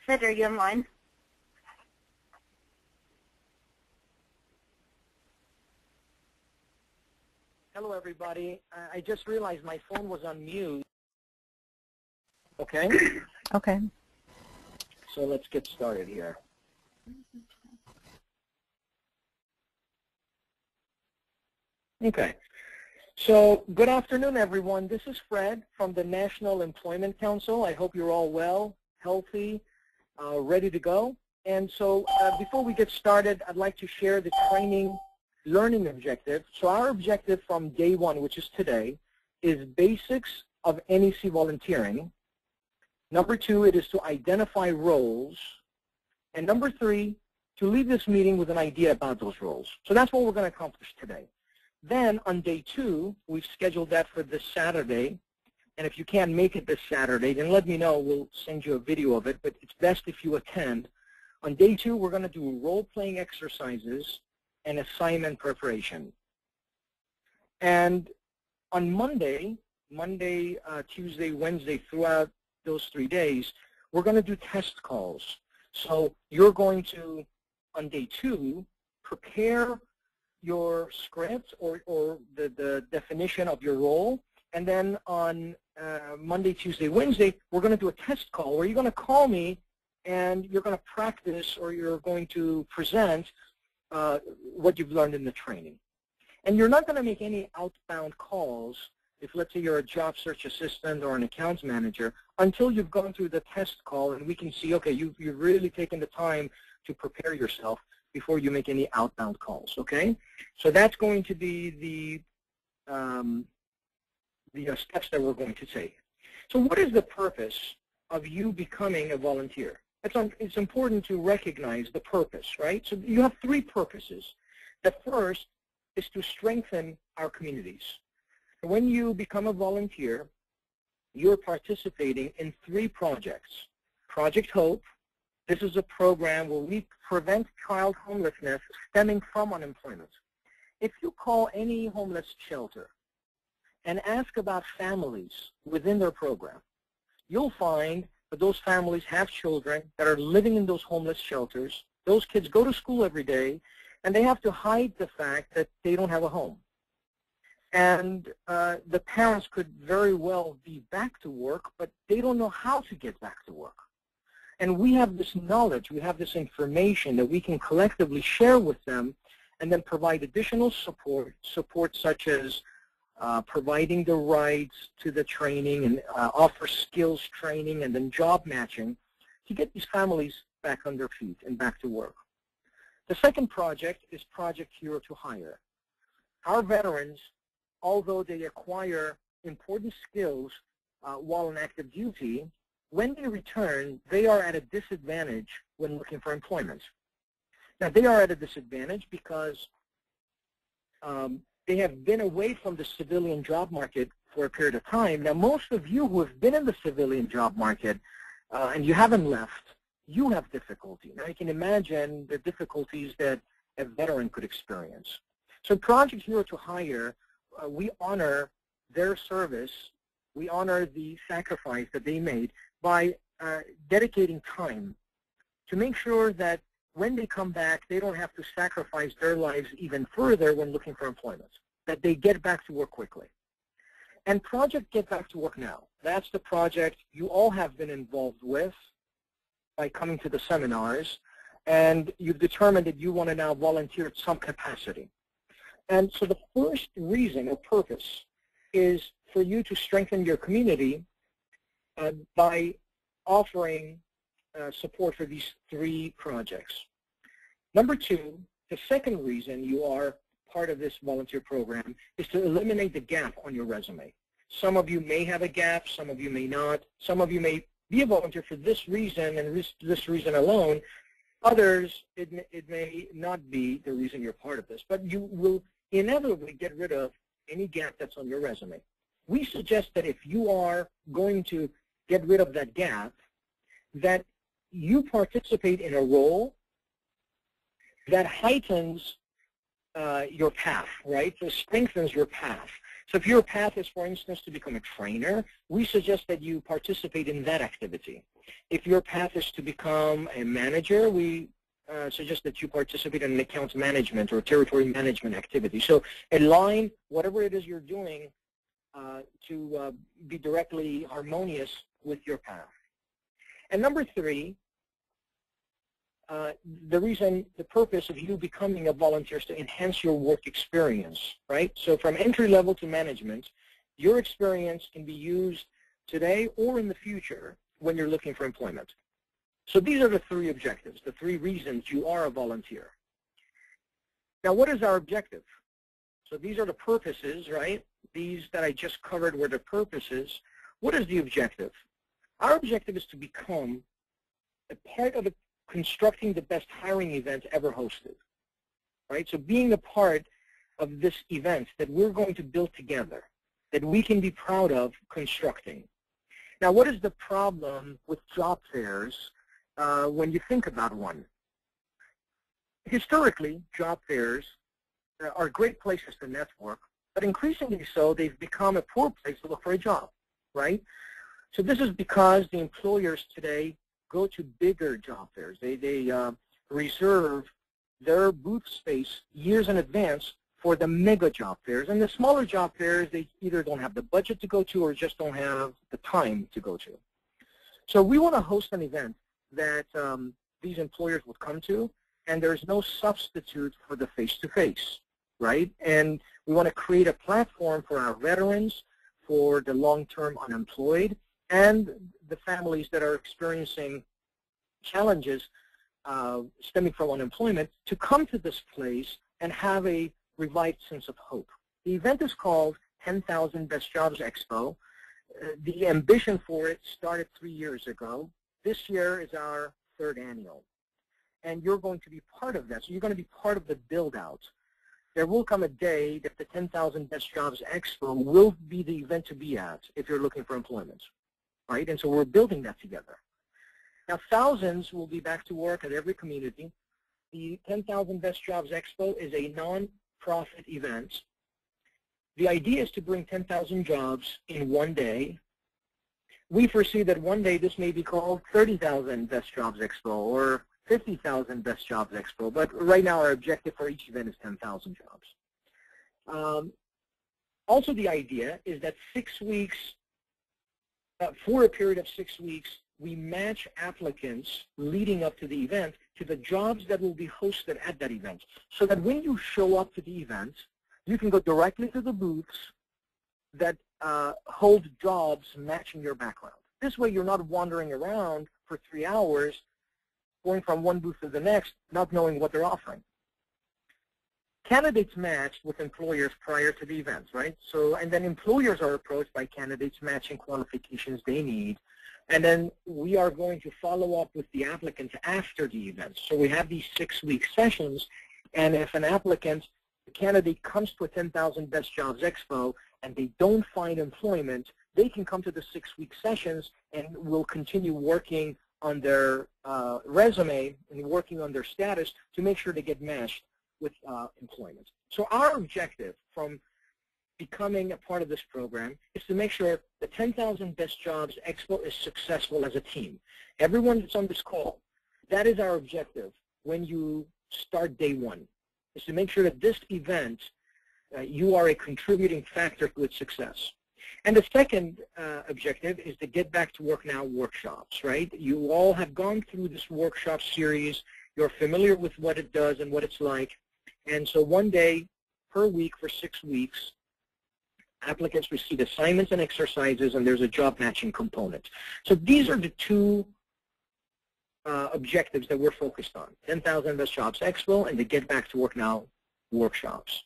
Fred, are you online? Hello, everybody. I just realized my phone was on mute. Okay? Okay. So let's get started here. Okay. So good afternoon, everyone. This is Fred from the National Employment Council. I hope you're all well, healthy, ready to go. And so before we get started, I'd like to share the training learning objective. So our objective from day one, which is today, is basics of NEC volunteering. Number two, it is to identify roles. And number three, to leave this meeting with an idea about those roles. So that's what we're going to accomplish today. Then on day two, we've scheduled that for this Saturday. And if you can't make it this Saturday, then let me know. We'll send you a video of it. But it's best if you attend. On day two, we're going to do role-playing exercises and assignment preparation. And on Monday, Tuesday, Wednesday, throughout those 3 days, we're going to do test calls. So you're going to, on day two, prepare your script or the definition of your role. And then on Monday, Tuesday, Wednesday, we're going to do a test call where you're going to call me and you're going to practice or you're going to present what you've learned in the training. And you're not going to make any outbound calls if, let's say, you're a job search assistant or an accounts manager until you've gone through the test call and we can see, okay, you've really taken the time to prepare yourself before you make any outbound calls, okay? So that's going to be the steps that we're going to take. So what is the purpose of you becoming a volunteer? It's important to recognize the purpose, right? So you have three purposes. The first is to strengthen our communities. When you become a volunteer, you're participating in three projects. Project Hope. This is a program where we prevent child homelessness stemming from unemployment. If you call any homeless shelter and ask about families within their program, you'll find that those families have children that are living in those homeless shelters. Those kids go to school every day, and they have to hide the fact that they don't have a home. And the parents could very well be back to work, but they don't know how to get back to work. And we have this knowledge, we have this information that we can collectively share with them and then provide additional support such as providing the rights to the training and offer skills training and then job matching to get these families back on their feet and back to work. The second project is Project Hero to Hire. Our veterans, although they acquire important skills while on active duty, when they return, they are at a disadvantage when looking for employment. Now, they are at a disadvantage because they have been away from the civilian job market for a period of time. Now, most of you who have been in the civilian job market and you haven't left, you have difficulty. Now, you can imagine the difficulties that a veteran could experience. So Project Hero to Hire, we honor their service. We honor the sacrifice that they made by dedicating time to make sure that when they come back, they don't have to sacrifice their lives even further when looking for employment, that they get back to work quickly. And Project Get Back to Work Now, that's the project you all have been involved with by coming to the seminars, and you've determined that you want to now volunteer at some capacity. And so the first reason or purpose is for you to strengthen your community by offering support for these three projects. Number two, the second reason you are part of this volunteer program is to eliminate the gap on your resume. Some of you may have a gap, some of you may not. Some of you may be a volunteer for this reason and this reason alone. Others, it may not be the reason you're part of this, but you will inevitably get rid of any gap that's on your resume. We suggest that if you are going to get rid of that gap, that you participate in a role that heightens your path, right? So strengthens your path. So if your path is, for instance, to become a trainer, we suggest that you participate in that activity. If your path is to become a manager, we suggest that you participate in an account management or territory management activity. So align whatever it is you're doing to be directly harmonious with your path. And number three, the purpose of you becoming a volunteer is to enhance your work experience, right? So from entry level to management, your experience can be used today or in the future when you're looking for employment. So these are the three objectives, the three reasons you are a volunteer. Now, what is our objective? So these are the purposes, right? These that I just covered were the purposes. What is the objective? Our objective is to become a part of constructing the best hiring event ever hosted, right? So being a part of this event that we're going to build together, that we can be proud of constructing. Now, what is the problem with job fairs when you think about one? Historically, job fairs are great places to network, but increasingly so, they've become a poor place to look for a job, right? So this is because the employers today go to bigger job fairs. They reserve their booth space years in advance for the mega job fairs. And the smaller job fairs, they either don't have the budget to go to or just don't have the time to go to. So we want to host an event that these employers would come to, and there's no substitute for the face-to-face, right? And we want to create a platform for our veterans, for the long-term unemployed, and the families that are experiencing challenges stemming from unemployment to come to this place and have a revived sense of hope. The event is called 10,000 Best Jobs Expo. The ambition for it started 3 years ago. This year is our third annual. And you're going to be part of that. So you're going to be part of the build-out. There will come a day that the 10,000 Best Jobs Expo will be the event to be at if you're looking for employment, right? And so we're building that together. Now, thousands will be back to work at every community. The 10,000 Best Jobs Expo is a non-profit event. The idea is to bring 10,000 jobs in one day. We foresee that one day this may be called 30,000 Best Jobs Expo or 50,000 Best Jobs Expo, but right now our objective for each event is 10,000 jobs. Also, the idea is that 6 weeks, for a period of 6 weeks, we match applicants leading up to the event to the jobs that will be hosted at that event, so that when you show up to the event, you can go directly to the booths that hold jobs matching your background. This way, you're not wandering around for 3 hours, going from one booth to the next, not knowing what they're offering. Candidates matched with employers prior to the events, right? So, and then employers are approached by candidates matching qualifications they need. And then we are going to follow up with the applicants after the event. So we have these 6-week sessions, and if an applicant, the candidate comes to a 10,000 Best Jobs Expo and they don't find employment, they can come to the 6-week sessions and we'll continue working on their resume and working on their status to make sure they get matched with employment. So our objective from becoming a part of this program is to make sure the 10,000 Best Jobs Expo is successful as a team. Everyone that's on this call, that is our objective when you start day one, is to make sure that this event, you are a contributing factor to its success. And the second objective is the Get Back to Work Now workshops, right? You all have gone through this workshop series. You're familiar with what it does and what it's like. And so one day per week for 6 weeks, applicants receive assignments and exercises, and there's a job matching component. So these are the two objectives that we're focused on, 10,000 Best Jobs Expo and the Get Back to Work Now workshops.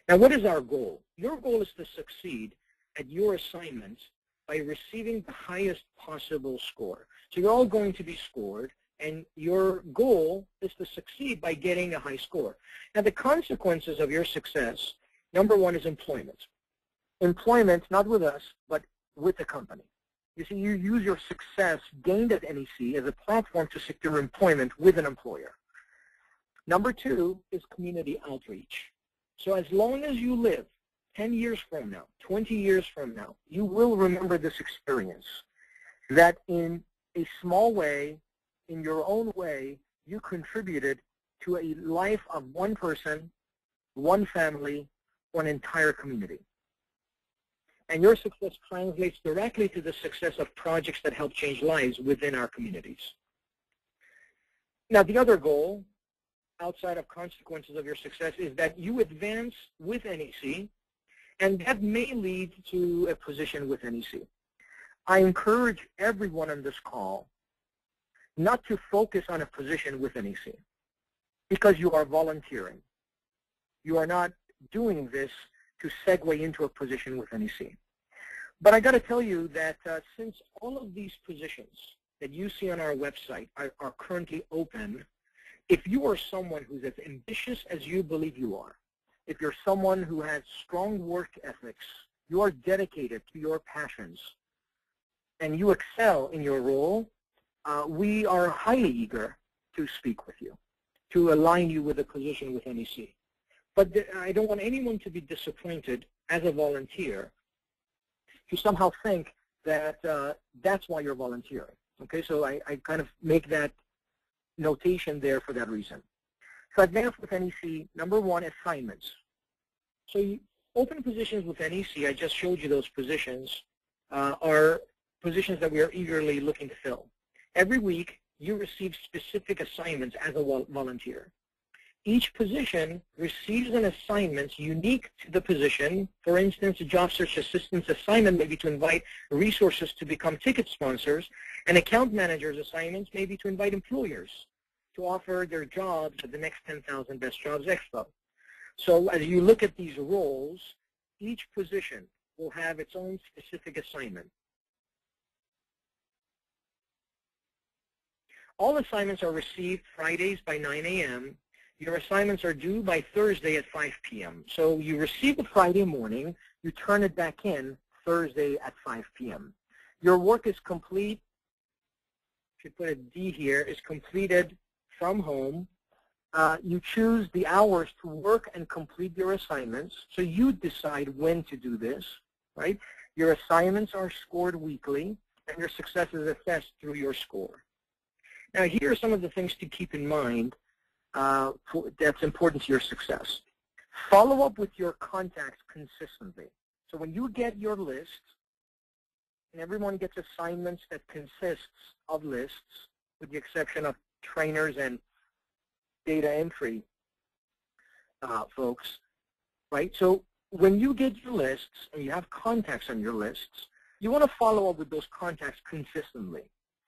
Now, what is our goal? Your goal is to succeed at your assignment by receiving the highest possible score. So you're all going to be scored, and your goal is to succeed by getting a high score. Now, the consequences of your success, number one is employment. Employment, not with us, but with the company. You see, you use your success gained at NEC as a platform to secure employment with an employer. Number two is community outreach. So as long as you live 10 years from now, 20 years from now, you will remember this experience, that in a small way, in your own way, you contributed to a life of one person, one family, or an entire community. And your success translates directly to the success of projects that help change lives within our communities. Now, the other goal, outside of consequences of your success, is that you advance with NEC, and that may lead to a position with NEC. I encourage everyone on this call not to focus on a position with NEC, because you are volunteering. You are not doing this to segue into a position with NEC. But I got to tell you that since all of these positions that you see on our website are currently open, if you are someone who's as ambitious as you believe you are, if you're someone who has strong work ethics, you are dedicated to your passions, and you excel in your role, we are highly eager to speak with you, to align you with a position with NEC. But I don't want anyone to be disappointed as a volunteer to somehow think that that's why you're volunteering. Okay, so I kind of make that notation there for that reason. So advance with NEC, number one, assignments. So open positions with NEC, I just showed you those positions, are positions that we are eagerly looking to fill. Every week, you receive specific assignments as a volunteer. Each position receives an assignment unique to the position. For instance, a job search assistant's assignment may be to invite resources to become ticket sponsors, and account manager's assignments may be to invite employers to offer their jobs at the next 10,000 Best Jobs Expo. So as you look at these roles, each position will have its own specific assignment. All assignments are received Fridays by 9 a.m. Your assignments are due by Thursday at 5 p.m. So you receive it Friday morning, you turn it back in Thursday at 5 p.m. Your work is complete, should put a D here, is completed from home. You choose the hours to work and complete your assignments, so you decide when to do this, right? Your assignments are scored weekly, and your success is assessed through your score. Now, here are some of the things to keep in mind that's important to your success. Follow up with your contacts consistently. So when you get your list, and everyone gets assignments that consists of lists, with the exception of trainers and data entry folks, right? So when you get your lists and you have contacts on your lists, you want to follow up with those contacts consistently.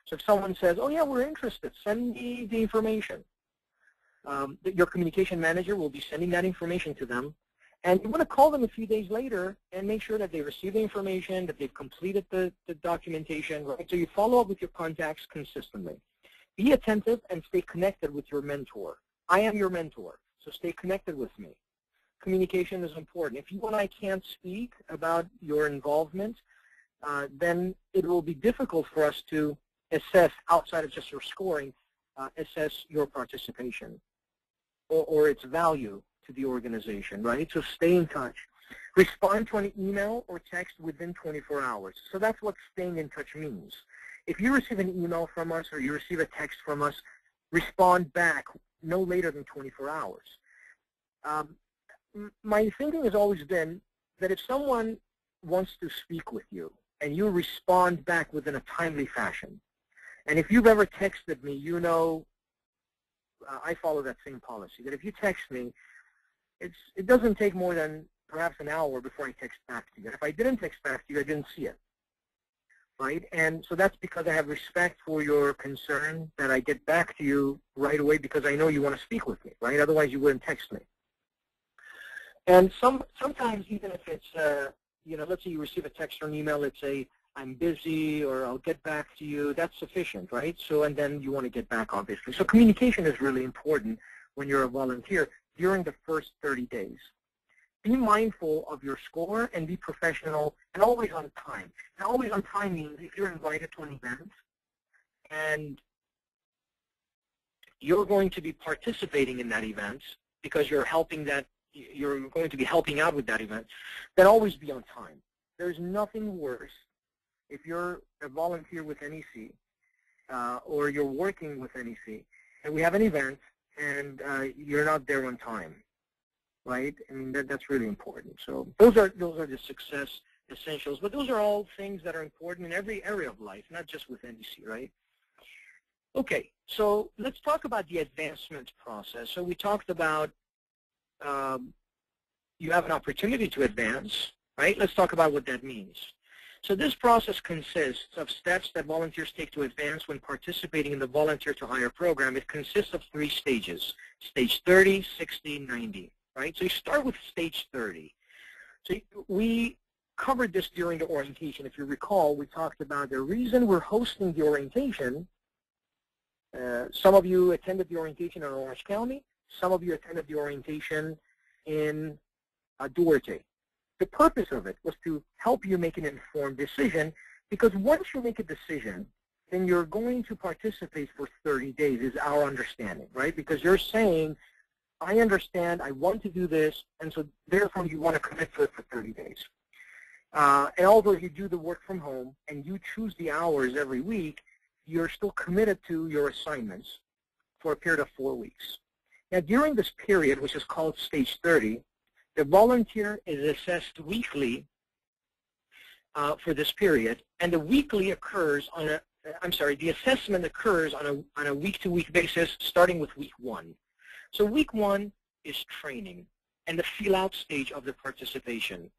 So if someone says, oh yeah, we're interested, send me the information. Your communication manager will be sending that information to them. And you want to call them a few days later and make sure that they receive the information, that they've completed the documentation, right? So you follow up with your contacts consistently. Be attentive and stay connected with your mentor. I am your mentor, so stay connected with me. Communication is important. If you and I can't speak about your involvement, then it will be difficult for us to assess, outside of just your scoring, assess your participation or its value to the organization, right? So stay in touch. Respond to an email or text within 24 hours. So that's what staying in touch means. If you receive an email from us or you receive a text from us, respond back no later than 24 hours. My thinking has always been that if someone wants to speak with you and you respond back within a timely fashion, and if you've ever texted me, you know I follow that same policy, that if you text me, it doesn't take more than perhaps an hour before I text back to you. And if I didn't text back to you, I didn't see it, right? And so that's because I have respect for your concern that I get back to you right away because I know you want to speak with me, right? Otherwise, you wouldn't text me. And sometimes even if it's, let's say you receive a text or an email, let's say, I'm busy or I'll get back to you, that's sufficient, right? So, and then you want to get back, obviously. So communication is really important when you're a volunteer during the first 30 days. Be mindful of your score and be professional and always on time. And always on time means if you're invited to an event and you're going to be participating in that event because you're helping that you're going to be helping out with that event, then always be on time. There's nothing worse if you're a volunteer with NEC or you're working with NEC and we have an event and you're not there on time, right? I mean, that's really important. So those are the success essentials, but those are all things that are important in every area of life, not just with NEC, right? Okay, so let's talk about the advancement process. So we talked about you have an opportunity to advance, right? Let's talk about what that means. So this process consists of steps that volunteers take to advance when participating in the Volunteer to Hire program. It consists of 3 stages, stage 30, 60, 90, right? So you start with stage 30. So we covered this during the orientation. If you recall, we talked about the reason we're hosting the orientation. Some of you attended the orientation in Orange County. Some of you attended the orientation in Duarte. The purpose of it was to help you make an informed decision, because once you make a decision, then you're going to participate for 30 days is our understanding, right? Because you're saying, I understand, I want to do this, and so therefore you want to commit to it for 30 days. And although you do the work from home and you choose the hours every week, you're still committed to your assignments for a period of 4 weeks. Now, during this period, which is called stage 30, the volunteer is assessed weekly for this period, and the weekly occurs on a, the assessment occurs on a week-to-week basis, starting with week 1. So week 1 is training and the feel-out stage of the participation.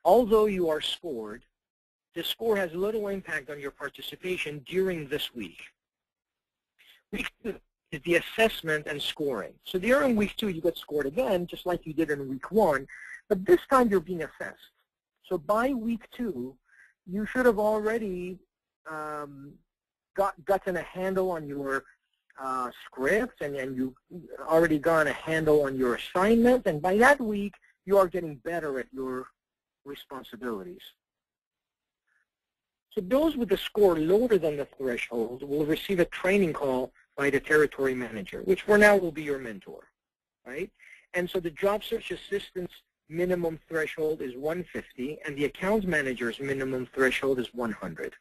Although you are scored, the score has little impact on your participation during this week. Week 2 is the assessment and scoring. So during week 2, you get scored again, just like you did in week 1, but this time you're being assessed. So by week 2, you should have already gotten a handle on your script, and you've already gotten a handle on your assignment, and by that week, you are getting better at your responsibilities. So those with a score lower than the threshold will receive a training call by the territory manager, which for now will be your mentor, right? And so the job search assistant's minimum threshold is 150, and the account manager's minimum threshold is 100.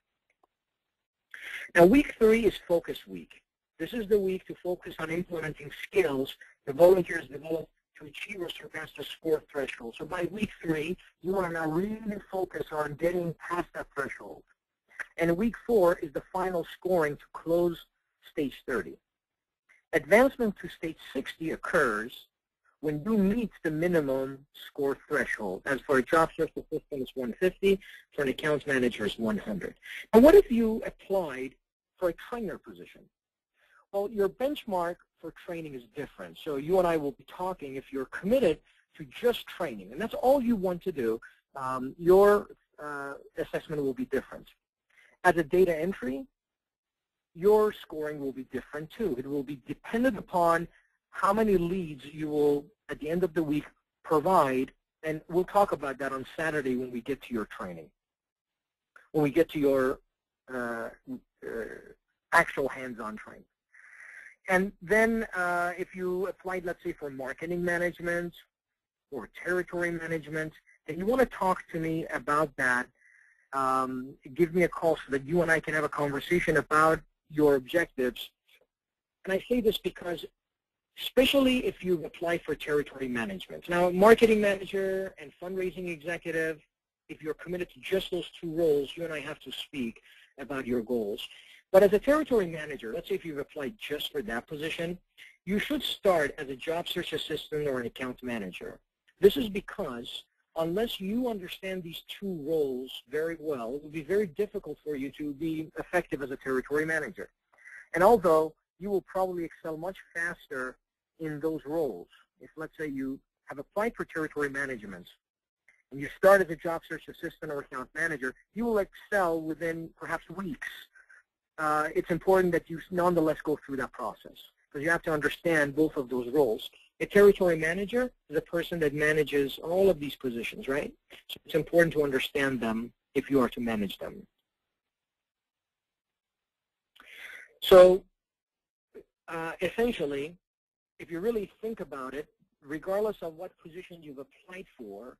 Now, week 3 is focus week. This is the week to focus on implementing skills the volunteers develop to achieve or surpass the score threshold. So by week 3, you want to now really focus on getting past that threshold. And week 4 is the final scoring to close stage 30. Advancement to stage 60 occurs when you meet the minimum score threshold. As for a job search assistant, it's 150. For an account manager, it's 100. And what if you applied for a trainer position? Well, your benchmark for training is different. So you and I will be talking if you're committed to just training, and that's all you want to do, your assessment will be different. As a data entry, your scoring will be different too. It will be dependent upon how many leads you will, at the end of the week, provide, and we'll talk about that on Saturday when we get to your training, when we get to your actual hands-on training. And then if you applied, let's say, for marketing management or territory management, then you want to talk to me about that. Give me a call so that you and I can have a conversation about your objectives. And I say this because, especially if you've applied for territory management. Now, marketing manager and fundraising executive, if you're committed to just those 2 roles, you and I have to speak about your goals. But as a territory manager, let's say if you've applied just for that position, you should start as a job search assistant or an account manager. This is because unless you understand these 2 roles very well, it will be very difficult for you to be effective as a territory manager. And although you will probably excel much faster in those roles, if let's say you have applied for territory management and you start as a job search assistant or account manager, you will excel within perhaps weeks. It's important that you nonetheless go through that process, because you have to understand both of those roles. A territory manager is a person that manages all of these positions, right? So it's important to understand them if you are to manage them. So essentially, if you really think about it, regardless of what position you've applied for,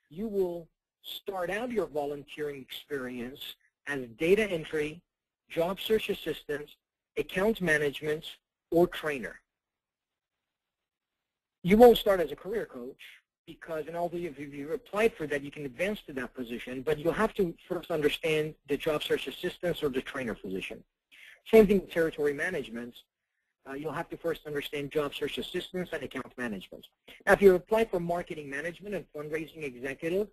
you will start out your volunteering experience as data entry, job search assistant, account management, or trainer. You won't start as a career coach because, and although if you've applied for that, you can advance to that position, but you'll have to first understand the job search assistance or the trainer position. Same thing with territory management. You'll have to first understand job search assistance and account management. Now, if you apply for marketing management and fundraising executive,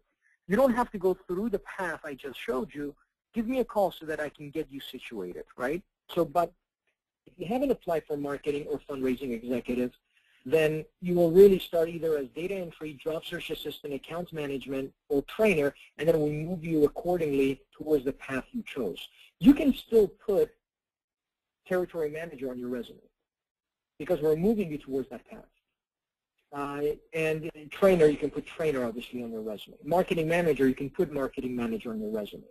you don't have to go through the path I just showed you. Give me a call so that I can get you situated, right? So, but if you haven't applied for marketing or fundraising executive, then you will really start either as data entry, job search assistant, account management, or trainer, and then we move you accordingly towards the path you chose. You can still put territory manager on your resume because we're moving you towards that path. And trainer, you can put trainer obviously on your resume. Marketing manager, you can put marketing manager on your resume.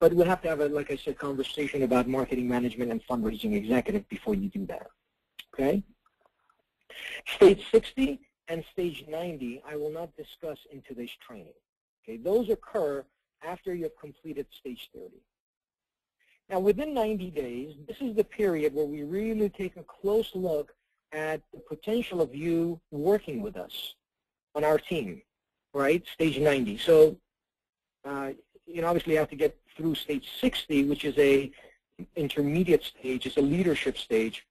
But we'll have to have a, like I said, conversation about marketing management and fundraising executive before you do that. Okay? Stage 60 and stage 90, I will not discuss in today's training. Okay? Those occur after you have completed stage 30. Now, within 90 days, this is the period where we really take a close look at the potential of you working with us on our team, right? Stage 90. So, you know, obviously you have to get through stage 60, which is a intermediate stage. It's a leadership stage.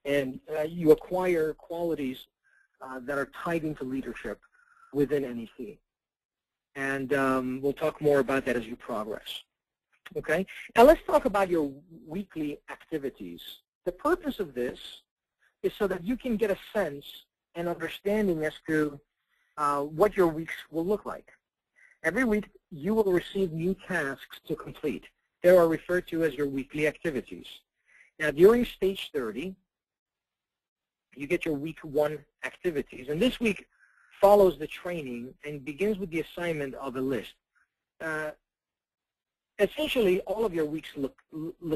And you acquire qualities that are tied into leadership within NEC. And we'll talk more about that as you progress. Okay? Now let's talk about your weekly activities. The purpose of this is so that you can get a sense and understanding as to what your weeks will look like. Every week, you will receive new tasks to complete. They are referred to as your weekly activities. Now, during stage 30, you get your week 1 activities. And this week follows the training and begins with the assignment of a list. Essentially, all of your weeks look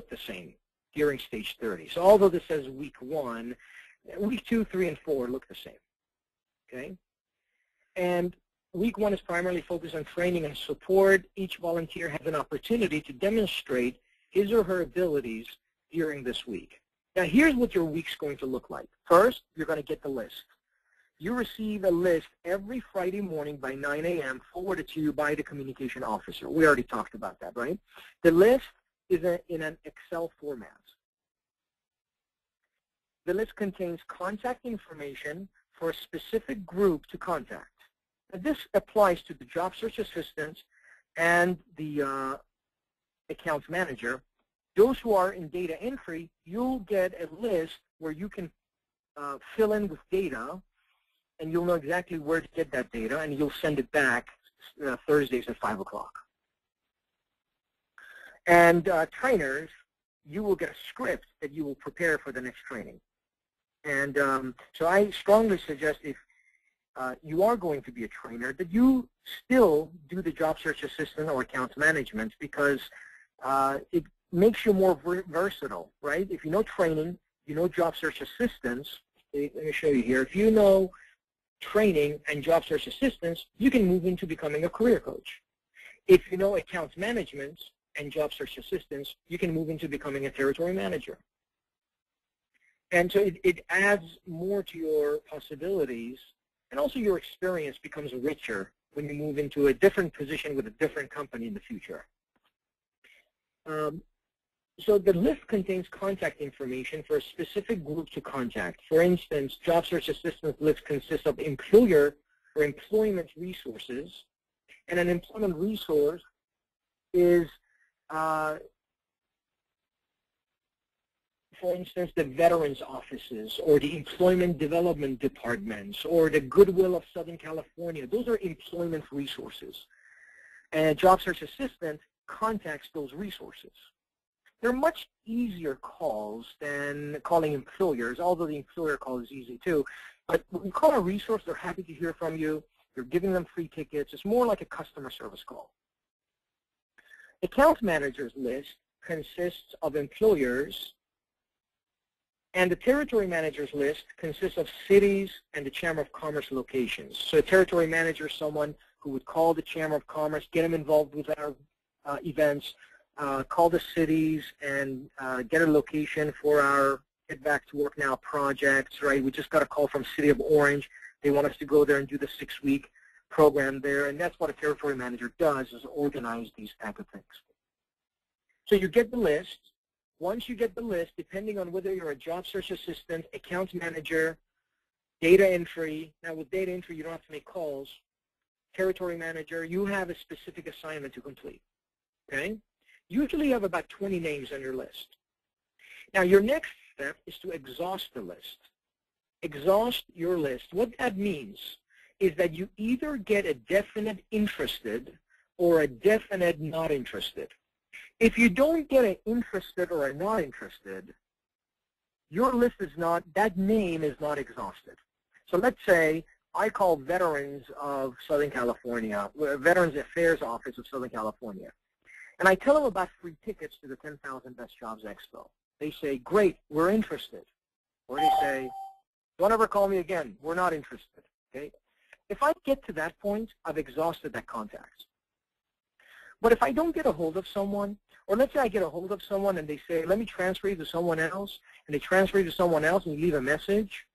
the same during stage 30. So although this says week 1, week 2, 3, and 4 look the same. Okay? And week 1 is primarily focused on training and support. Each volunteer has an opportunity to demonstrate his or her abilities during this week. Now, here's what your week's going to look like. First, you're going to get the list. You receive a list every Friday morning by 9 a.m. forwarded to you by the communication officer. We already talked about that, right? The list is in an Excel format. The list contains contact information for a specific group to contact. This applies to the job search assistant and the accounts manager. Those who are in data entry, you'll get a list where you can fill in with data, and you'll know exactly where to get that data, and you'll send it back Thursdays at 5 o'clock. And trainers, you will get a script that you will prepare for the next training. And so I strongly suggest if you are going to be a trainer, that you still do the job search assistant or accounts management because it makes you more versatile, right? If you know training, you know job search assistance. Let me show you here. If you know training and job search assistance, you can move into becoming a career coach. If you know accounts management and job search assistance, you can move into becoming a territory manager. And so it adds more to your possibilities. And also your experience becomes richer when you move into a different position with a different company in the future. So the list contains contact information for a specific group to contact. For instance, job search assistance list consists of employer or employment resources. And an employment resource is, for instance, the veterans offices or the employment development departments or the Goodwill of Southern California. Those are employment resources. And a job search assistant contacts those resources. They're much easier calls than calling employers, although the employer call is easy too. But when you call a resource, they're happy to hear from you. You're giving them free tickets. It's more like a customer service call. Account manager's list consists of employers And the territory manager's list consists of cities and the Chamber of Commerce locations. So a territory manager is someone who would call the Chamber of Commerce, get them involved with our events, call the cities, and get a location for our Get Back to Work Now projects, right? We just got a call from City of Orange. They want us to go there and do the 6-week program there, and that's what a territory manager does, is organize these type of things. So you get the list. Once you get the list, depending on whether you're a job search assistant, account manager, data entry, now with data entry you don't have to make calls, territory manager, you have a specific assignment to complete, okay? Usually you have about 20 names on your list. Now your next step is to exhaust the list. Exhaust your list. What that means is that you either get a definite interested or a definite not interested. If you don't get an interested or a not interested, your list is not, that name is not exhausted. So let's say I call Veterans of Southern California, Veterans Affairs Office of Southern California, and I tell them about free tickets to the 10,000 Best Jobs Expo. They say, great, we're interested. Or they say, don't ever call me again, we're not interested, okay? If I get to that point, I've exhausted that contact. But if I don't get a hold of someone, or let's say I get a hold of someone and they say, let me transfer you to someone else, and they transfer you to someone else and you leave a message,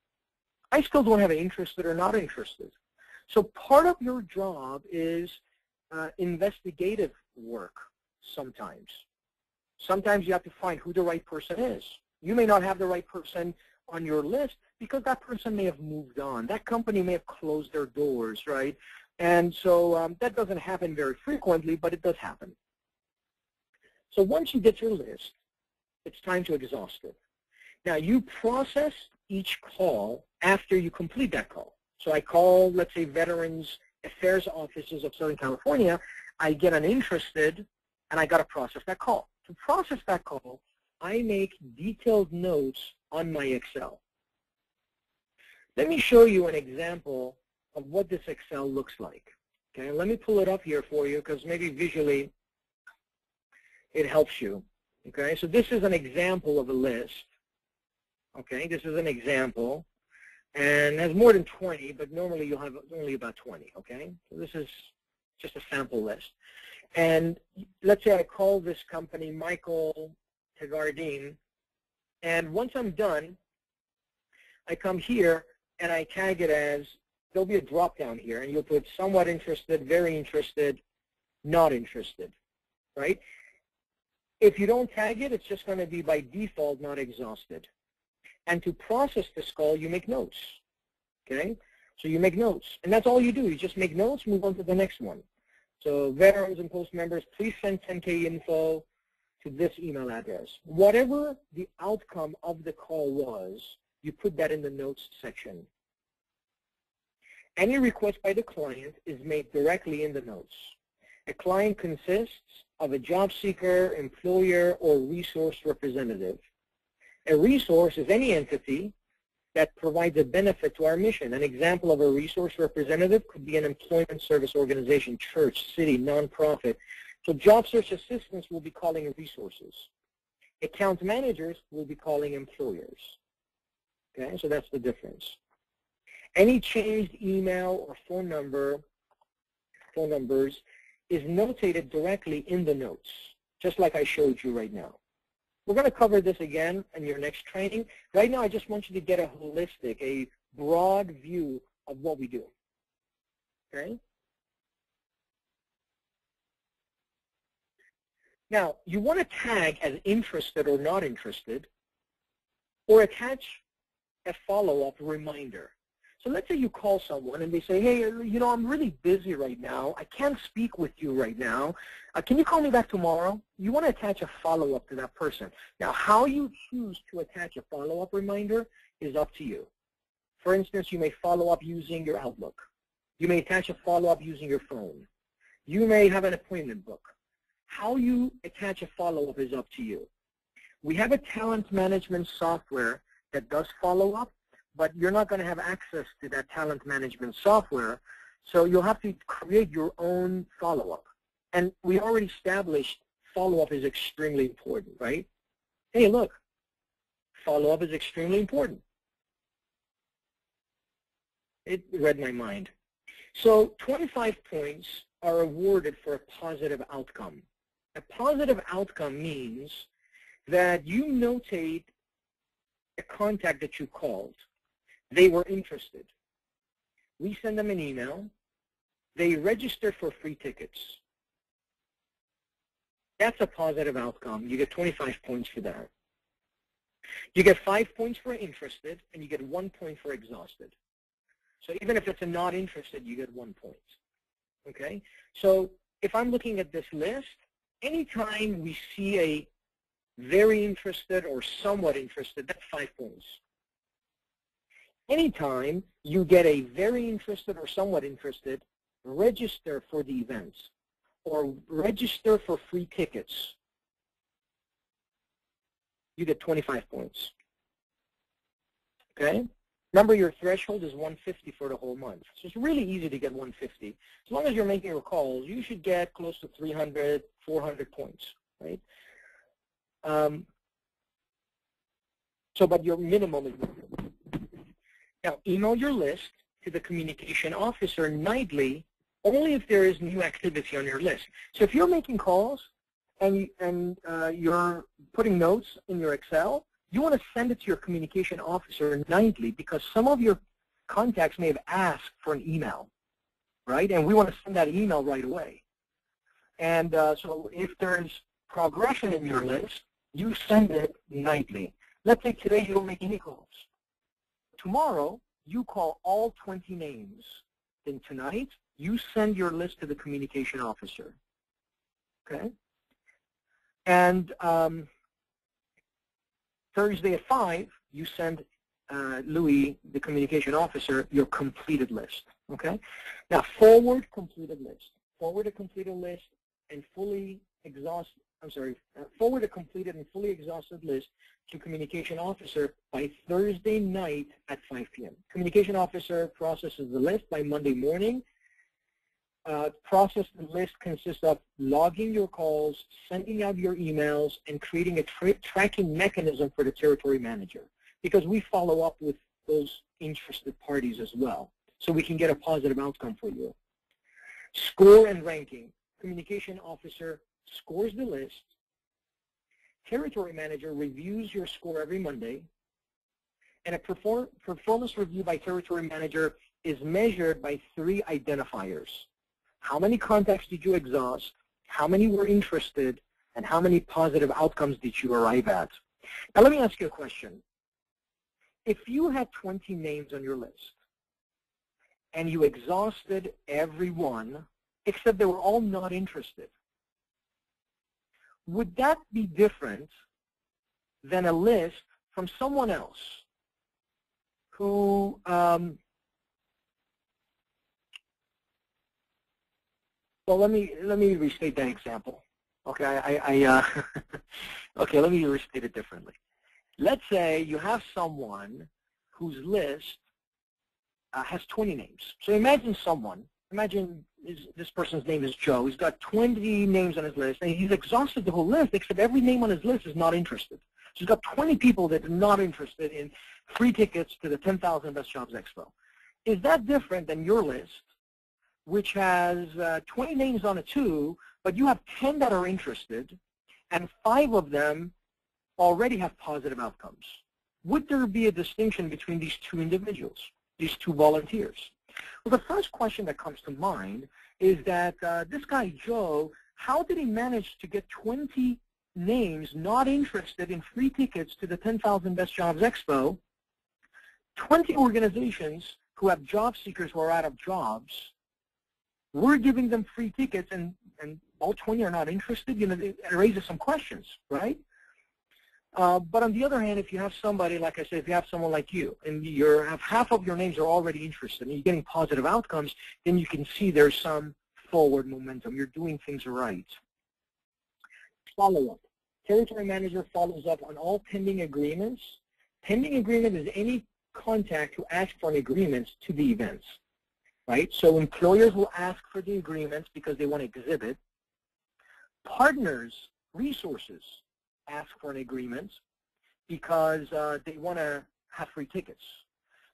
I still don't have an interested or not interested. So part of your job is investigative work sometimes. Sometimes you have to find who the right person is. You may not have the right person on your list because that person may have moved on. That company may have closed their doors, right? And so that doesn't happen very frequently, but it does happen. So once you get your list, it's time to exhaust it. Now you process each call after you complete that call. So I call, let's say, Veterans Affairs Offices of Southern California. I get an interested, and I got to process that call. To process that call, I make detailed notes on my Excel. Let me show you an example of what this Excel looks like. Okay, let me pull it up here for you because maybe visually it helps you. Okay, so this is an example of a list. Okay, this is an example, and has more than 20, but normally you'll have only about 20. Okay, so this is just a sample list. And let's say I call this company Michael Tegardine, and once I'm done, I come here and I tag it as, there'll be a drop down here, and you'll put somewhat interested, very interested, not interested, right? If you don't tag it, it's just going to be by default not exhausted. And to process this call, you make notes, okay? So you make notes, and that's all you do. You just make notes, move on to the next one. So veterans and post members, please send 10K info to this email address. Whatever the outcome of the call was, you put that in the notes section. Any request by the client is made directly in the notes. A client consists of a job seeker, employer, or resource representative. A resource is any entity that provides a benefit to our mission. An example of a resource representative could be an employment service organization, church, city, nonprofit. So job search assistants will be calling resources. Account managers will be calling employers. Okay, so that's the difference. Any changed email or phone numbers is notated directly in the notes, just like I showed you right now. We're going to cover this again in your next training. Right now, I just want you to get a holistic, a broad view of what we do. Okay? Now, you want to tag as interested or not interested, or attach a follow-up reminder. So let's say you call someone and they say, hey, you know, I'm really busy right now. I can't speak with you right now. Can you call me back tomorrow? You want to attach a follow-up to that person. Now, how you choose to attach a follow-up reminder is up to you. For instance, you may follow up using your Outlook. You may attach a follow-up using your phone. You may have an appointment book. How you attach a follow-up is up to you. We have a talent management software that does follow-up, but you're not going to have access to that talent management software, so you'll have to create your own follow-up. And we already established follow-up is extremely important, right? Hey, look, follow-up is extremely important. It read my mind. So 25 points are awarded for a positive outcome. A positive outcome means that you notate a contact that you called. They were interested. We send them an email. They register for free tickets. That's a positive outcome. You get 25 points for that. You get 5 points for interested, and you get 1 point for exhausted. So even if it's a not interested, you get 1 point. Okay? So if I'm looking at this list, anytime we see a very interested or somewhat interested, that's 5 points. Anytime you get a very interested or somewhat interested, register for the events or register for free tickets, you get 25 points. Okay? Remember, your threshold is 150 for the whole month. So it's really easy to get 150. As long as you're making your calls, you should get close to 300, 400 points, right? But your minimum is 150. Now, email your list to the communication officer nightly only if there is new activity on your list. So if you're making calls and you're putting notes in your Excel, you want to send it to your communication officer nightly because some of your contacts may have asked for an email, right? And we want to send that email right away. And so if there's progression in your list, you send it nightly. Let's say today you don't make any calls. Tomorrow, you call all 20 names. Then tonight, you send your list to the communication officer. Okay? And Thursday at 5, you send Louis, the communication officer, your completed list. Okay? Now, forward completed list. Forward a completed list and fully exhausted. Forward a completed and fully exhausted list to communication officer by Thursday night at 5 p.m. Communication officer processes the list by Monday morning. Process the list consists of logging your calls, sending out your emails, and creating a tracking mechanism for the territory manager, because we follow up with those interested parties as well, so we can get a positive outcome for you. Score and ranking. Communication officer scores the list. Territory manager reviews your score every Monday, and a performance review by territory manager is measured by 3 identifiers. How many contacts did you exhaust? How many were interested? And how many positive outcomes did you arrive at? Now let me ask you a question. If you had 20 names on your list and you exhausted every one except they were all not interested, would that be different than a list from someone else who well, let me restate that example. Okay, okay, let me restate it differently. Let's say you have someone whose list has 20 names. So imagine this person's name is Joe. He's got 20 names on his list, and he's exhausted the whole list, except every name on his list is not interested. So he's got 20 people that are not interested in free tickets to the 10,000 Best Jobs Expo. Is that different than your list, which has 20 names on it too, but you have 10 that are interested, and 5 of them already have positive outcomes? Would there be a distinction between these 2 individuals, these 2 volunteers? Well, the first question that comes to mind is that this guy, Joe, how did he manage to get 20 names not interested in free tickets to the 10,000 Best Jobs Expo, 20 organizations who have job seekers who are out of jobs? We're giving them free tickets, and all 20 are not interested. You know, it raises some questions, right? But on the other hand, if you have somebody, like I said, if you have someone like you, and have half of your names are already interested, and you're getting positive outcomes, then you can see there's some forward momentum. You're doing things right. Follow-up. Territory manager follows up on all pending agreements. Pending agreement is any contact who asks for an agreement to the events, right? So employers will ask for the agreements because they want to exhibit. Partners, resources, ask for an agreement. because they want to have free tickets.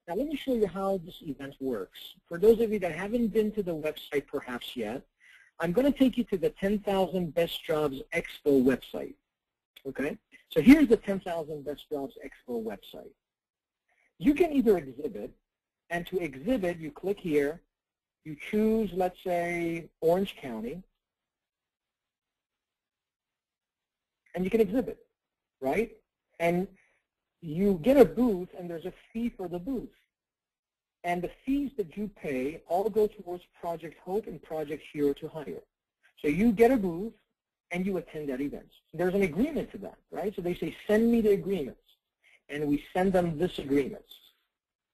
Now let me show you how this event works. For those of you that haven't been to the website perhaps yet, I'm going to take you to the 10,000 Best Jobs Expo website. Okay? So here's the 10,000 Best Jobs Expo website. You can either exhibit, and to exhibit, you click here, you choose, let's say, Orange County, and you can exhibit, right? And you get a booth, and there's a fee for the booth. And the fees that you pay all go towards Project Hope and Project Hero to Hire. So you get a booth, and you attend that event. There's an agreement to that, right? So they say, send me the agreements. And we send them this agreement,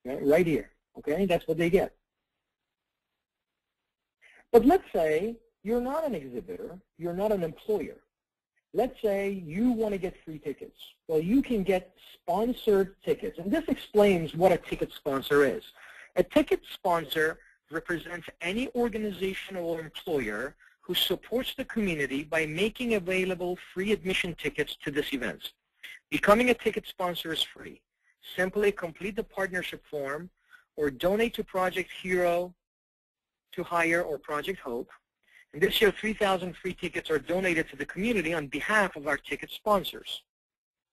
right here, okay? That's what they get. But let's say you're not an exhibitor, you're not an employer. Let's say you want to get free tickets. Well, you can get sponsored tickets. And this explains what a ticket sponsor is. A ticket sponsor represents any organization or employer who supports the community by making available free admission tickets to this event. Becoming a ticket sponsor is free. Simply complete the partnership form or donate to Project Hero to Hire or Project Hope. And this year, 3,000 free tickets are donated to the community on behalf of our ticket sponsors.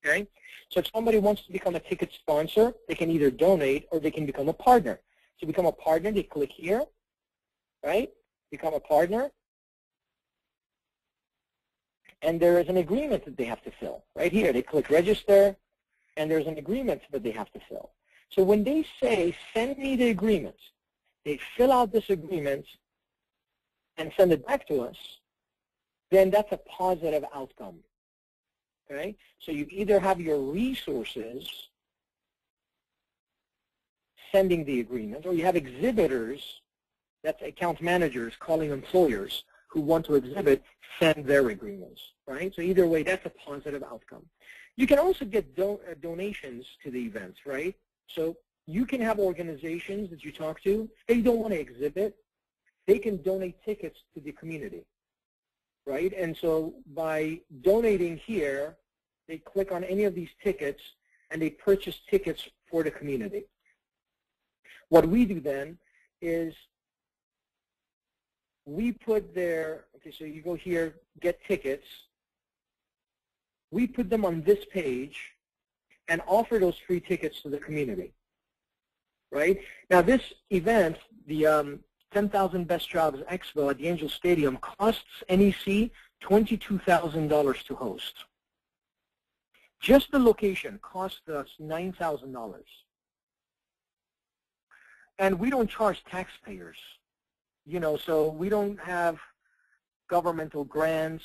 Okay? So if somebody wants to become a ticket sponsor, they can either donate or they can become a partner. To become a partner, they click here, right? Become a partner. And there is an agreement that they have to fill. Right here, they click register, and there's an agreement that they have to fill. So when they say, send me the agreement, they fill out this agreement and send it back to us, then that's a positive outcome. Okay? So you either have your resources sending the agreement, or you have exhibitors, that's account managers calling employers who want to exhibit, send their agreements, right? So either way, that's a positive outcome. You can also get donations to the events, right? So you can have organizations that you talk to, if they don't want to exhibit, they can donate tickets to the community, right? And so by donating here, they click on any of these tickets and they purchase tickets for the community. What we do then is we put their, okay, so you go here, get tickets. We put them on this page and offer those free tickets to the community, right? Now this event, the 10,000 Best Jobs Expo at the Angel Stadium costs NEC $22,000 to host. Just the location cost us $9,000. And we don't charge taxpayers, you know, so we don't have governmental grants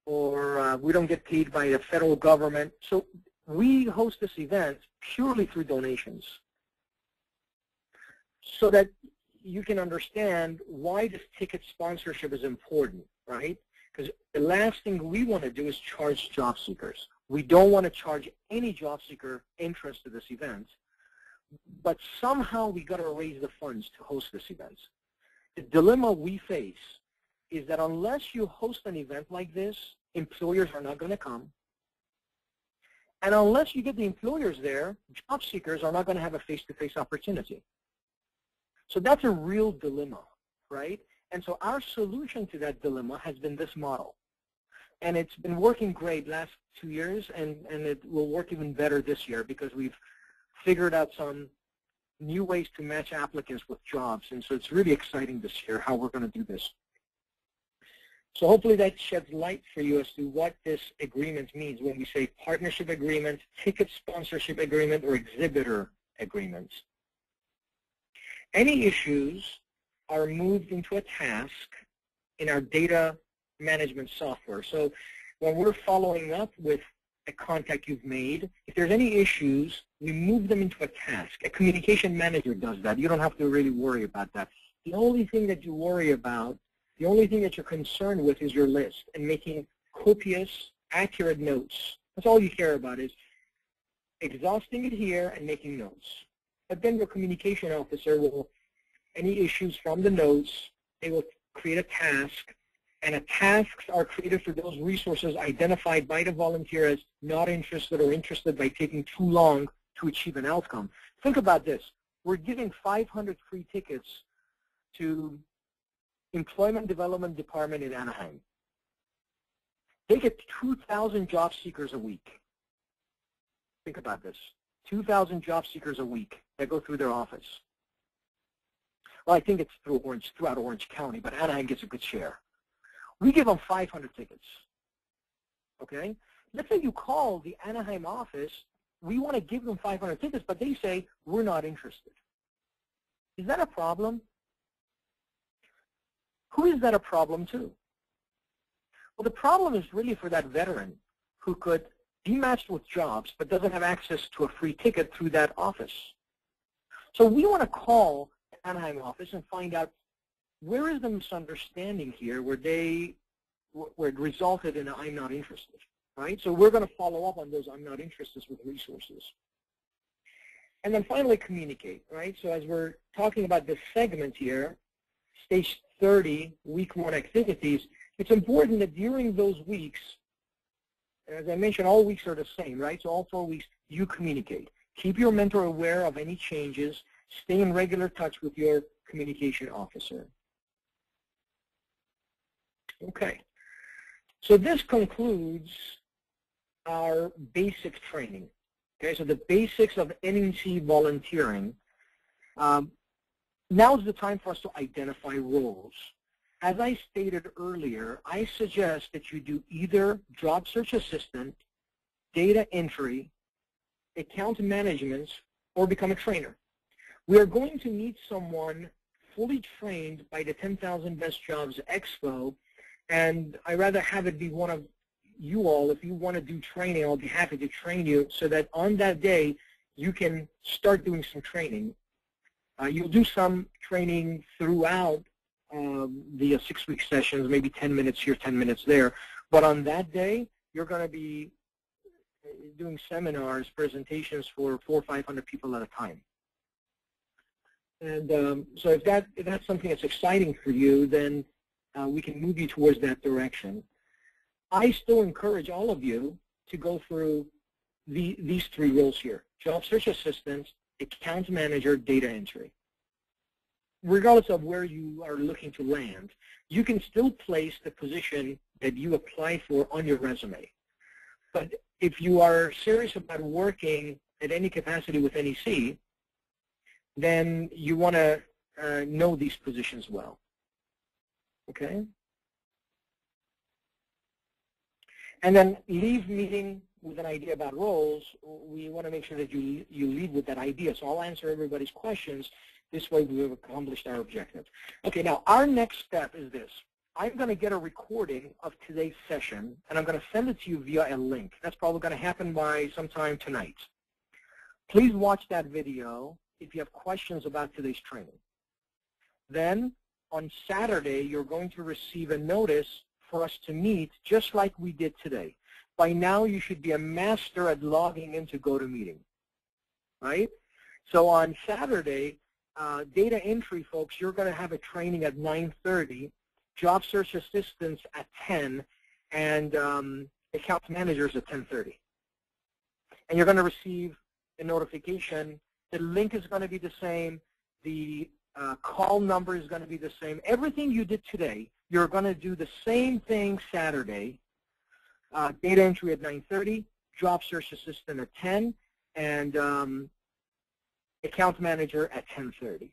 or we don't get paid by the federal government. So we host this event purely through donations so that you can understand why this ticket sponsorship is important, right? Because the last thing we want to do is charge job seekers. We don't want to charge any job seeker entrance to this event, but somehow we got to raise the funds to host this event. The dilemma we face is that unless you host an event like this, employers are not going to come. And unless you get the employers there, job seekers are not going to have a face-to-face opportunity. So that's a real dilemma, right? And so our solution to that dilemma has been this model. And it's been working great last 2 years, and it will work even better this year because we've figured out some new ways to match applicants with jobs. And so it's really exciting this year how we're going to do this. So hopefully that sheds light for you as to what this agreement means when we say partnership agreement, ticket sponsorship agreement, or exhibitor agreement. Any issues are moved into a task in our data management software. So when we're following up with a contact you've made, if there's any issues, we move them into a task. A communication manager does that. You don't have to really worry about that. The only thing that you worry about, the only thing that you're concerned with is your list and making copious, accurate notes. That's all you care about is exhausting it here and making notes. But then your communication officer will, any issues from the notes, they will create a task and tasks are created for those resources identified by the volunteer as not interested or interested by taking too long to achieve an outcome. Think about this. We're giving 500 free tickets to Employment Development Department in Anaheim. They get 2,000 job seekers a week. Think about this. 2,000 job seekers a week that go through their office. Well, I think it's throughout Orange County, but Anaheim gets a good share. We give them 500 tickets, okay? Let's say you call the Anaheim office. We want to give them 500 tickets, but they say, we're not interested. Is that a problem? Who is that a problem to? Well, the problem is really for that veteran who could be matched with jobs but doesn't have access to a free ticket through that office. So we want to call the Anaheim office and find out where is the misunderstanding here where it resulted in a I'm not interested, right? So we're going to follow up on those I'm not interested with resources. And then finally communicate, right? So as we're talking about this segment here, stage 30, week 1 activities, it's important that during those weeks, as I mentioned, all weeks are the same, right? So all 4 weeks, you communicate. Keep your mentor aware of any changes. Stay in regular touch with your communication officer. Okay. So this concludes our basic training. Okay, so the basics of NEC volunteering. Now is the time for us to identify roles. As I stated earlier, I suggest that you do either job search assistant, data entry, account management, or become a trainer. We are going to need someone fully trained by the 10,000 Best Jobs Expo, and I'd rather have it be one of you all. If you want to do training, I'll be happy to train you so that on that day you can start doing some training. You'll do some training throughout the 6-week sessions, maybe 10 minutes here, 10 minutes there. But on that day, you're going to be doing seminars, presentations for 400 or 500 people at a time. And so if that's something that's exciting for you, then we can move you towards that direction. I still encourage all of you to go through these 3 roles here: job search assistant, account manager, data entry. Regardless of where you are looking to land, you can still place the position that you apply for on your resume. But if you are serious about working at any capacity with NEC, then you want to know these positions well. Okay? And then leave meeting with an idea about roles. We want to make sure that you lead with that idea. So I'll answer everybody's questions. This way we've accomplished our objective. Okay, now our next step is this. I'm going to get a recording of today's session, and I'm going to send it to you via a link. That's probably going to happen by sometime tonight. Please watch that video if you have questions about today's training. Then on Saturday, you're going to receive a notice for us to meet just like we did today. By now, you should be a master at logging into GoToMeeting, right? So on Saturday, data entry folks, you're going to have a training at 9:30, job search assistants at 10, and account managers at 10:30. And you're going to receive a notification. The link is going to be the same. The call number is going to be the same. Everything you did today, you're going to do the same thing Saturday. Data entry at 9:30, job search assistant at 10, and account manager at 10:30.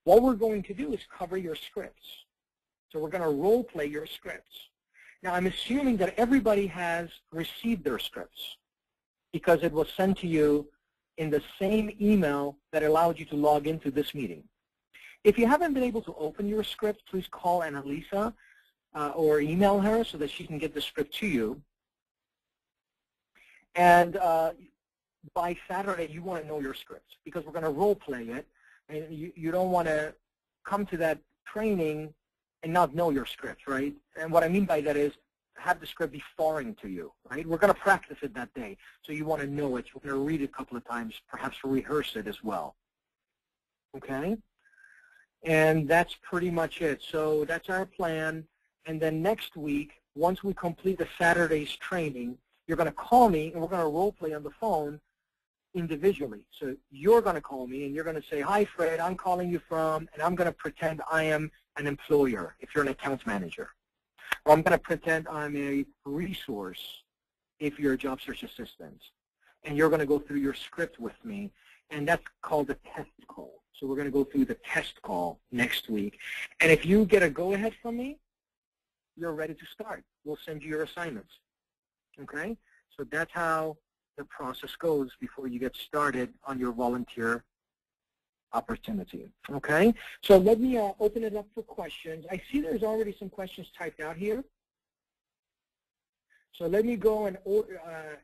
What we're going to do is cover your scripts. So we're going to role play your scripts. Now I'm assuming that everybody has received their scripts because it was sent to you in the same email that allowed you to log into this meeting. If you haven't been able to open your script, please call Annalisa or email her so that she can get the script to you. And by Saturday, you want to know your script because we're going to role play it. And you don't want to come to that training and not know your script, right? And what I mean by that is have the script be foreign to you, right? We're going to practice it that day, so you want to know it. You're going to read it a couple of times, perhaps rehearse it as well. Okay? And that's pretty much it. So that's our plan. And then next week, once we complete the Saturday's training, you're going to call me, and we're going to role play on the phone individually. So you're going to call me, and you're going to say, hi, Fred, I'm calling you from, and I'm going to pretend I am an employer if you're an accounts manager. Or I'm going to pretend I'm a resource if you're a job search assistant. And you're going to go through your script with me, and that's called a test call. So we're going to go through the test call next week. And if you get a go-ahead from me, you're ready to start. We'll send you your assignments. Okay? So that's how the process goes before you get started on your volunteer opportunity. Okay? So let me open it up for questions. I see there's already some questions typed out here. So let me go and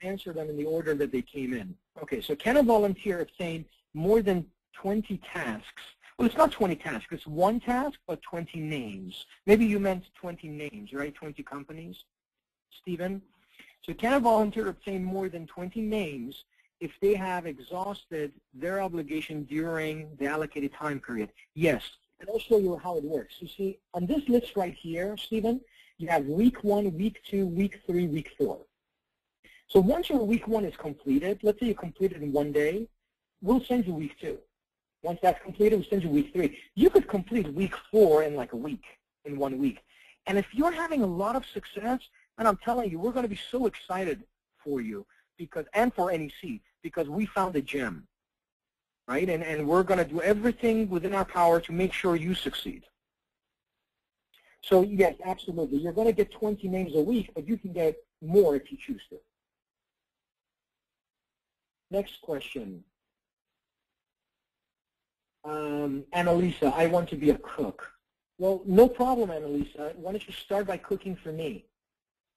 answer them in the order that they came in. Okay, so can a volunteer obtain more than 20 tasks? Well, it's not 20 tasks. It's one task, but 20 names. Maybe you meant 20 names, right? 20 companies, Stephen? So can a volunteer obtain more than 20 names if they have exhausted their obligation during the allocated time period? Yes, and I'll show you how it works. You see, on this list right here, Stephen, you have week 1, week 2, week 3, week 4. So once your week 1 is completed, let's say you complete it in one day, we'll send you week 2. Once that's completed, we'll send you week 3. You could complete week 4 in like a week, in 1 week. And if you're having a lot of success, and I'm telling you, we're going to be so excited for you, because, and for NEC, because we found a gem, right? And we're going to do everything within our power to make sure you succeed. So yes, absolutely. You're going to get 20 names a week, but you can get more if you choose to. Next question. Annalisa, I want to be a cook. Well, no problem, Annalisa. Why don't you start by cooking for me?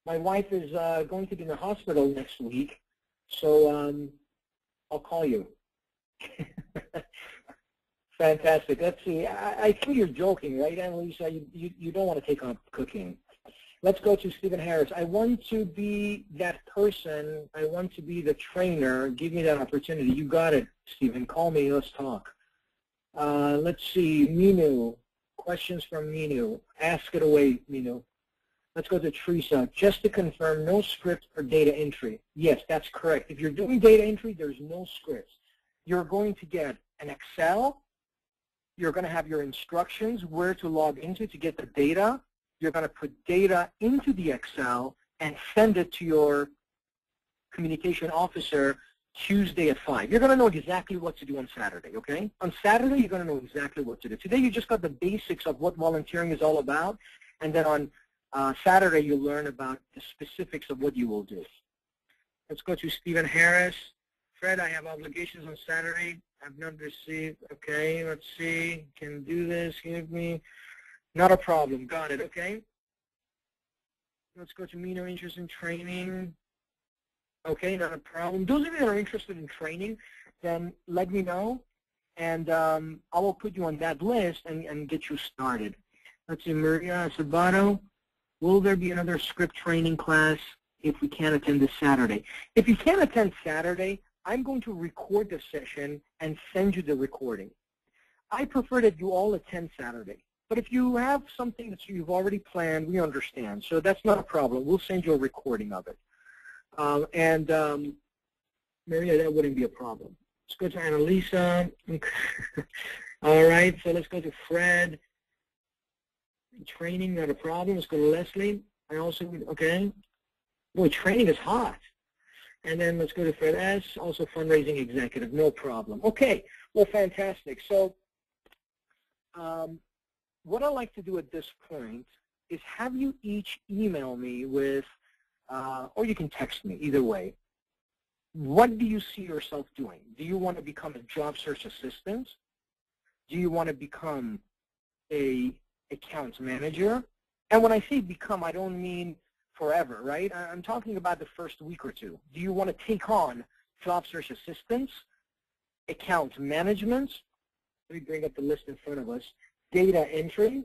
My wife is going to be in the hospital next week, so I'll call you. Fantastic. Let's see. I think you're joking, right, Annalisa? You don't want to take on cooking. Let's go to Stephen Harris. I want to be that person. I want to be the trainer. Give me that opportunity. You got it, Stephen. Call me. Let's talk. Let's see. Minu. Questions from Minu. Ask it away, Minu. Let's go to Teresa. Just to confirm, no script for data entry. Yes, that's correct. If you're doing data entry, there's no scripts. You're going to get an Excel. You're going to have your instructions where to log into to get the data. You're going to put data into the Excel and send it to your communication officer Tuesday at 5. You're going to know exactly what to do on Saturday, okay? On Saturday, you're going to know exactly what to do. Today, you just got the basics of what volunteering is all about, and then on Saturday, you'll learn about the specifics of what you will do. Let's go to Stephen Harris. Fred, I have obligations on Saturday. I've not received. Okay, let's see. Can do this. Give me. Not a problem. Got it. Okay. Let's go to Mino, interest in training. Okay, not a problem. Those of you that are interested in training, then let me know, and I will put you on that list and get you started. Let's see, Maria Sabato. Will there be another script training class if we can't attend this Saturday? If you can't attend Saturday, I'm going to record the session and send you the recording. I prefer that you all attend Saturday. But if you have something that you've already planned, we understand. So that's not a problem. We'll send you a recording of it. Maria, that wouldn't be a problem. Let's go to Annalisa. All right, so let's go to Fred. Training, not a problem. Let's go to Leslie. I also, okay. Boy, training is hot. And then let's go to Fred S., also fundraising executive, no problem. Okay, well, fantastic. So what I like to do at this point is have you each email me with, or you can text me, either way. What do you see yourself doing? Do you want to become a job search assistant? Do you want to become a accounts manager? And when I say become, I don't mean forever, right? I'm talking about the first week or two. Do you want to take on job search assistance, account management, let me bring up the list in front of us, data entry,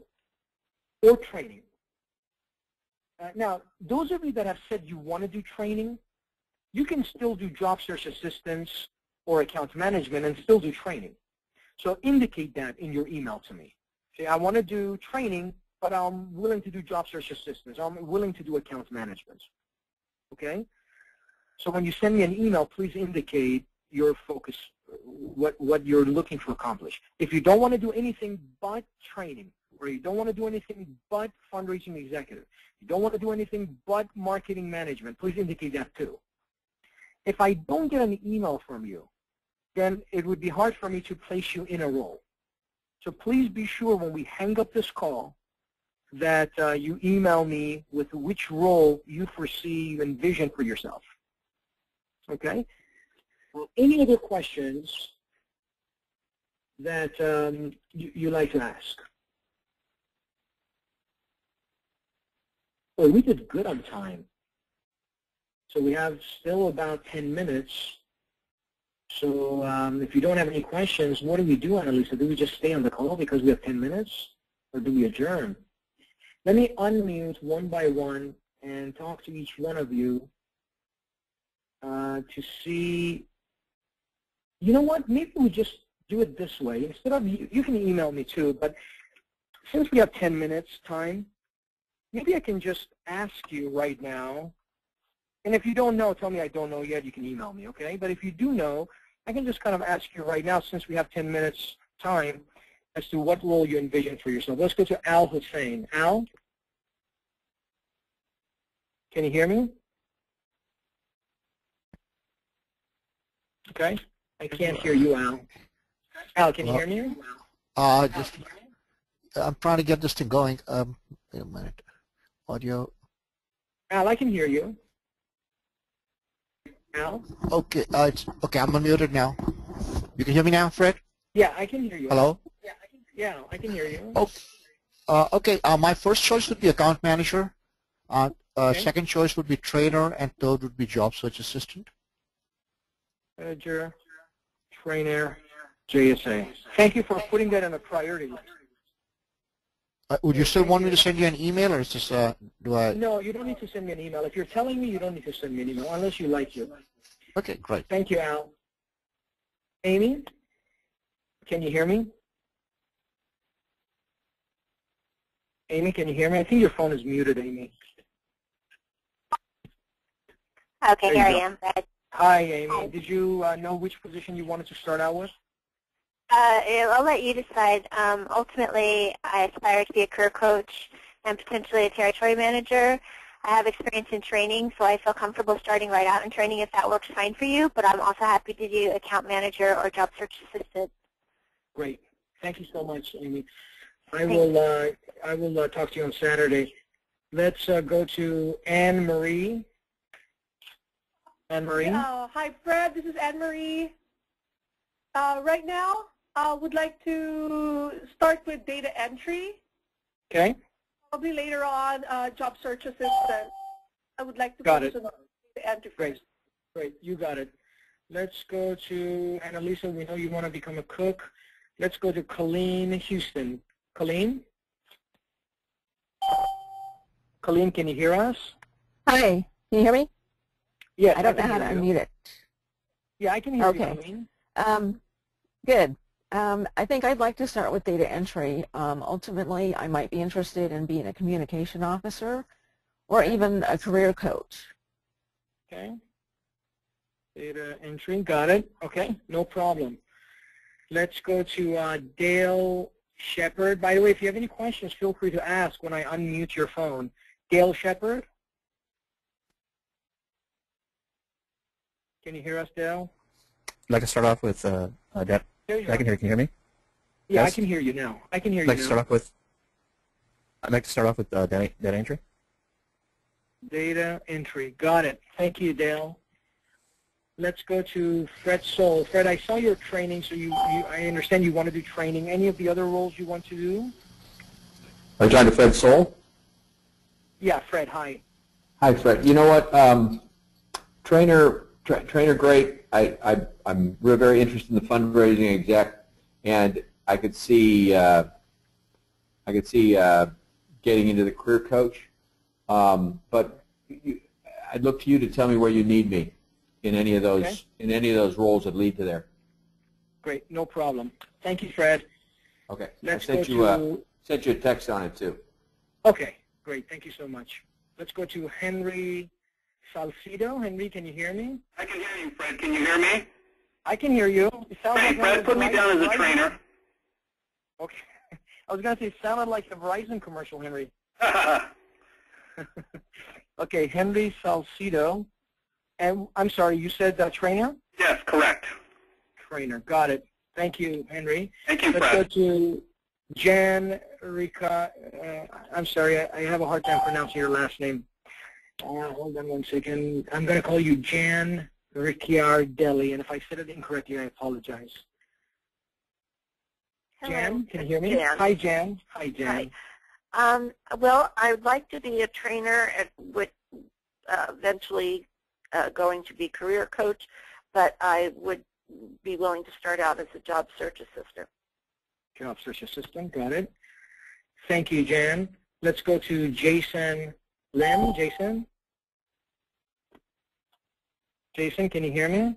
or training? Now, those of you that have said you want to do training, you can still do job search assistance or account management and still do training. So indicate that in your email to me. Say, I want to do training, but I'm willing to do job search assistance. I'm willing to do account management. Okay? So when you send me an email, please indicate your focus, what you're looking to accomplish. If you don't want to do anything but training, or you don't want to do anything but fundraising executive, you don't want to do anything but marketing management, please indicate that too. If I don't get an email from you, then it would be hard for me to place you in a role. So please be sure when we hang up this call that you email me with which role you foresee, you envision for yourself. Okay? Well, any other questions that you like to ask? Well, we did good on time. So we have still about 10 minutes. So if you don't have any questions, what do we do, Annalisa? Do we just stay on the call because we have 10 minutes? Or do we adjourn? Let me unmute one by one and talk to each one of you to see, you know what, maybe we just do it this way. Instead of, you can email me too, but since we have 10 minutes time, maybe I can just ask you right now, and if you don't know, tell me I don't know yet, you can email me, okay? But if you do know, I can just kind of ask you right now, since we have 10 minutes time, as to what role you envision for yourself. Let's go to Al Hussein. Al? Can you hear me? Okay. I can't hear you, Al. Al, can you hear me? I'm trying to get this thing going. Wait a minute. Audio. Al, I can hear you. Al? Okay, okay, I'm unmuted now. You can hear me now, Fred? Yeah, I can hear you. Hello? Yeah, I can hear you. Oh, okay, my first choice would be account manager. Okay. Second choice would be trainer, and third would be job search assistant. Manager, trainer, JSA. Thank you for putting that on a priority list. Would you still want me to send you an email, or is this, do I? No, you don't need to send me an email. If you're telling me, you don't need to send me an email, unless you like it. Okay, great. Thank you, Al. Amy, can you hear me? Amy, can you hear me? I think your phone is muted, Amy. Okay, here I am, Fred. Hi, Amy. Did you know which position you wanted to start out with? I'll let you decide. Ultimately, I aspire to be a career coach and potentially a territory manager. I have experience in training, so I feel comfortable starting right out in training if that works fine for you, but I'm also happy to do account manager or job search assistant. Great. Thank you so much, Amy. I will talk to you on Saturday. Let's go to Anne Marie. Anne Marie. Hi, Fred. This is Anne Marie. Right now, I would like to start with data entry. Okay. Probably later on, job search assistant. I would like to focus on data entry first. Great. You got it. Let's go to Annalisa. We know you want to become a cook. Let's go to Colleen Houston. Colleen? Colleen, can you hear us? Hi, can you hear me? Yes. I don't know how to unmute it. Yeah, I can hear you, Colleen. Good. I think I'd like to start with data entry. Ultimately, I might be interested in being a communication officer or even a career coach. Okay. Data entry, got it. Okay, no problem. Let's go to Dale Shepard. By the way, if you have any questions, feel free to ask when I unmute your phone. Dale Shepard? Can you hear us, Dale? I'd like to start off with Deb. Can you hear me? Yeah, yes? I can hear you now. I can hear you now. I'd like to start off with data entry. Data entry. Got it. Thank you, Dale. Let's go to Fred Soul. Fred, I saw your training, so I understand you want to do training. Any of the other roles you want to do? Are you talking to Fred Soul? Yeah, Fred, hi. Hi, Fred. You know what? Trainer, great. I'm very interested in the fundraising exec, and I could see getting into the career coach. But I'd look to you to tell me where you need me in any of those roles that lead to there. Great, no problem. Thank you, Fred. Okay. Let's I sent you a text on it too. Okay, great. Thank you so much. Let's go to Henry Salcido. Henry, can you hear me? I can hear you, Fred. Can you hear me? I can hear you. It sounds Hey, like Fred, put me down as a trainer. Okay. I was going to say it sounded like a Verizon commercial, Henry. Okay, Henry Salcido. And I'm sorry, you said trainer? Yes, correct. Trainer. Got it. Thank you, Henry. Thank you, Let's go Fred. to Jan Rica. I'm sorry, I have a hard time pronouncing your last name. Hold on one second. I'm going to call you Jan Ricciardelli, and if I said it incorrectly, I apologize. Hello. Jan, can you hear me? Jan. Hi, Jan. Hi, Jan. Hi. Well, I would like to be a trainer with eventually going to be career coach, but I would be willing to start out as a job search assistant. Job search assistant, got it. Thank you, Jan. Let's go to Jason Lim. Jason? Jason, can you hear me?